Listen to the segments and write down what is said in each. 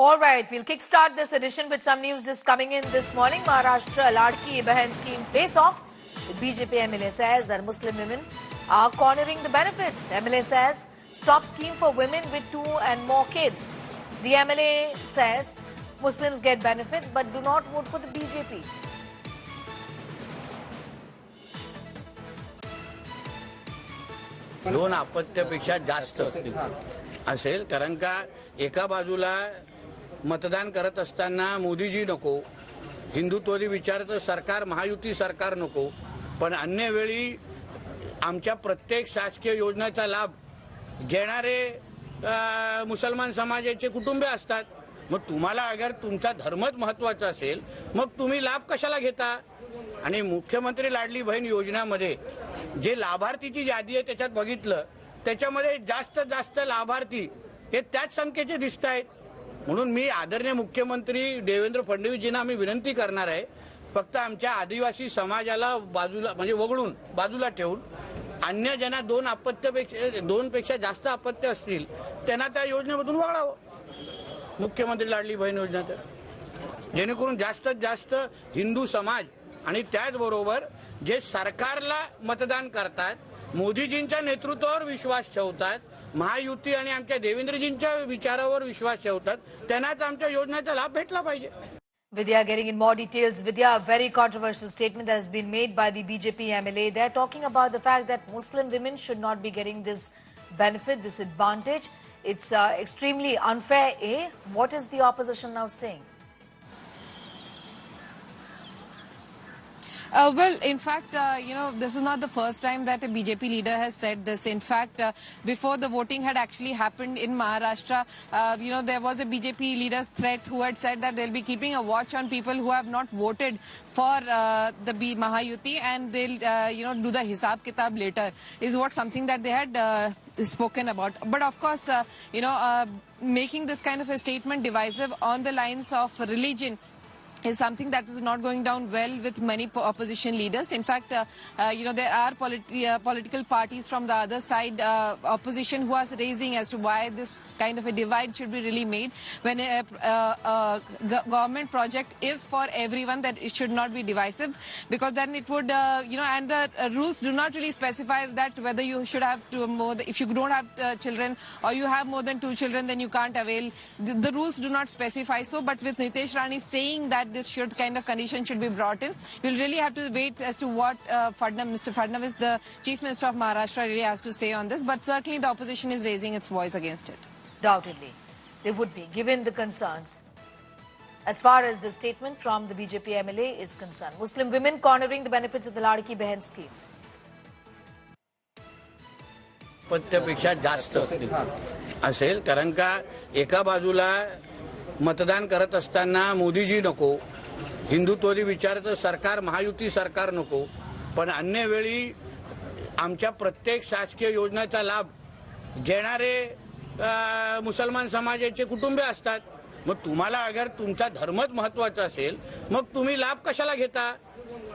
All right, we'll kickstart this edition with some news just coming in this morning. Maharashtra Ladki Behan scheme face off. The BJP MLA says that Muslim women are cornering the benefits. MLA says stop scheme for women with 2 and more kids. The MLA says Muslims get benefits but do not vote for the BJP. दोन अपत्यापेक्षा जास्त असेल कारण का एका बाजूला मतदान करत असताना मोदीजी नको हिंदुत्ववादी विचाराचं सरकार महायुती सरकार नको पण अन्य वेळी आमच्या प्रत्येक शासकीय योजनेचा लाभ घेणारे मुसलमान समाजाचे कुटुंबे असतात मग तुम्हाला अगर तुमचा धर्मच महत्त्वाचा असेल मग तुम्ही लाभ कशाला घेता आणि मुख्यमंत्री लाडली बहीण योजनेमध्ये जे लाभार्थीची यादी आहे त्याच्यात बघितलं त्याच्यामध्ये जास्त लाभार्थी हे त्याच संख्येचे दिसतायत म्हणून मी आदरणीय मुख्यमंत्री देवेंद्र फडणवीसजींना आम्ही विनंती करणार आहे फक्त आमच्या आदिवासी समाजाला बाजूला म्हणजे वगळून बाजूला ठेवून अन्य ज्यांना दोन पेक्षा जास्त अपत्य असतील त्यांना त्या योजनेमधून वगळावं मुख्यमंत्री लाडली बहीण योजनेत जेणेकरून जास्तीत जास्त हिंदू समाज आणि त्याचबरोबर जे सरकारला मतदान करतात मोदीजींच्या नेतृत्वावर विश्वास ठेवतात महायुती आणि आमच्या देवेंद्रजींच्या विचारावर विश्वास ठेवतात त्यांनाच आमच्या योजनेचा लाभ भेटला पाहिजे. Vidya getting in more details. Vidya, a very controversial statement that has been made by the BJP MLA. They are talking about the fact that Muslim women should not be getting this benefit, this advantage. It's extremely unfair. What is the opposition now saying? Well, in fact, this is not the first time that a BJP leader has said this. In fact, before the voting had actually happened in Maharashtra, there was a BJP leader's threat who had said that they'll be keeping a watch on people who have not voted for the Mahayuti and they'll, do the hisab kitab later, is what something that they had spoken about. But of course, making this kind of a statement divisive on the lines of religion is something that is not going down well with many opposition leaders. In fact, there are political parties from the other side, opposition, who are raising as to why this kind of a divide should be really made when a government project is for everyone, that it should not be divisive, because then it would, and the rules do not really specify that whether you should have if you don't have children or you have more than 2 children, then you can't avail. The rules do not specify so, but with Nitesh Rani saying that this kind of condition should be brought in, we'll really have to wait as to what Mr. Fadnavis, the Chief Minister of Maharashtra, really has to say on this. But certainly the opposition is raising its voice against it. Doubtedly, they would be, given the concerns. As far as the statement from the BJP MLA is concerned, Muslim women cornering the benefits of the Ladki Behan scheme. अपत्यापेक्षा जास्त असेल कारण का एका बाजूला मतदान करत असताना मोदीजी नको हिंदुत्ववादी विचाराचं सरकार महायुती सरकार नको पण अन्य वेळी आमच्या प्रत्येक शासकीय योजनेचा लाभ घेणारे मुसलमान समाजाचे कुटुंबे असतात मग तुम्हाला अगर तुमचा धर्मच महत्त्वाचा असेल मग तुम्ही लाभ कशाला घेता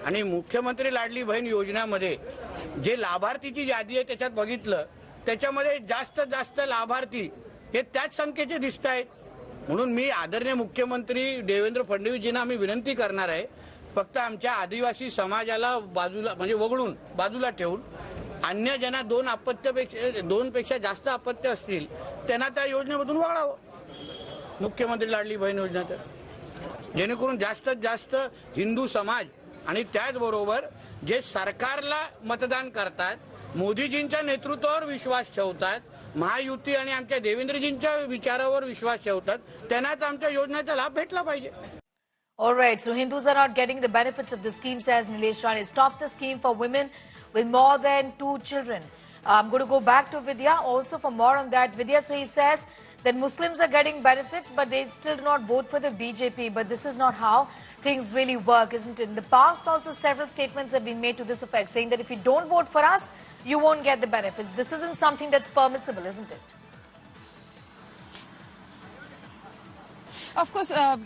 आणि मुख्यमंत्री लाडली बहीण योजनेमध्ये जे लाभार्थीची यादी आहे त्याच्यात बघितलं त्याच्यामध्ये जास्त लाभार्थी हे त्याच संख्येचे दिसतायत म्हणून मी आदरणीय मुख्यमंत्री देवेंद्र फडणवीसजींना आम्ही विनंती करणार आहे फक्त आमच्या आदिवासी समाजाला बाजूला म्हणजे वगळून बाजूला ठेवून अन्य ज्यांना दोन पेक्षा जास्त अपत्य असतील त्यांना त्या योजनेमधून वगळावं मुख्यमंत्री लाडली बहीण योजनेत जेणेकरून जास्तीत जास्त हिंदू समाज आणि त्याचबरोबर जे सरकारला मतदान करतात मोदीजींच्या नेतृत्वावर विश्वास ठेवतात महायुती आणि आमच्या देवेंद्रजींच्या विचारावर विश्वास ठेवतात त्यांनाच आमच्या योजनेचा लाभ भेटला पाहिजे. All right, so Hindus are not getting the benefits of the scheme, says Nilesh Rani. Stop the scheme for women with more than 2 children. I'm going to go back to Vidya also for more on that. Vidya, so he says that Muslims are getting benefits, but they still do not vote for the BJP. But this is not how things really work, isn't it? In the past, also several statements have been made to this effect, saying that if you don't vote for us, you won't get the benefits. This isn't something that's permissible, isn't it? Of course, and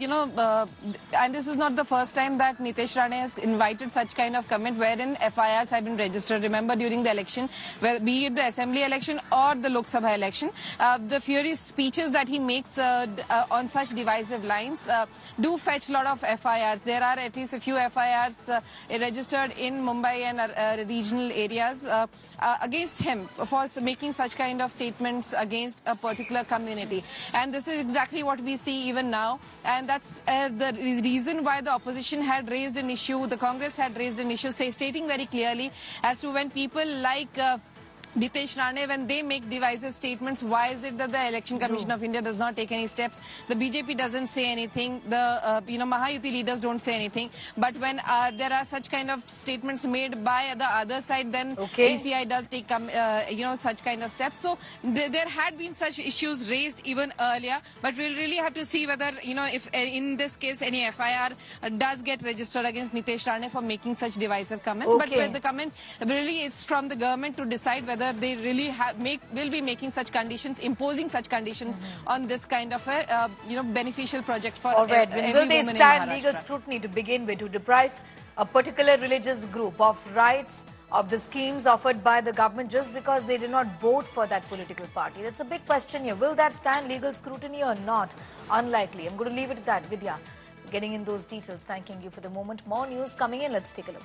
this is not the first time that Nitesh Rane has invited such kind of comment wherein FIRs have been registered. Remember during the election, be it the assembly election or the Lok Sabha election, the furious speeches that he makes on such divisive lines do fetch a lot of FIRs. There are at least a few FIRs registered in Mumbai and regional areas against him for making such kind of statements against a particular community. And this is exactly what we see even now. And that's the reason why the opposition had raised an issue, the Congress had raised an issue, stating very clearly as to when people like Nitesh Rane, when they make divisive statements, why is it that the Election Commission of India does not take any steps? The BJP doesn't say anything. The Mahayuti leaders don't say anything. But when there are such kind of statements made by the other side, then ACI does take such kind of steps. So there had been such issues raised even earlier. But we'll really have to see whether if in this case any FIR does get registered against Nitesh Rane for making such divisive comments. But the comment really it's from the government to decide whether they really will be making such conditions, imposing such conditions on this kind of a beneficial project for every woman in Maharashtra. Will they stand legal scrutiny to begin with to deprive a particular religious group of rights of the schemes offered by the government just because they did not vote for that political party? That's a big question here. Will that stand legal scrutiny or not? Unlikely. I'm going to leave it at that. Vidya, getting in those details. Thanking you for the moment. More news coming in. Let's take a look.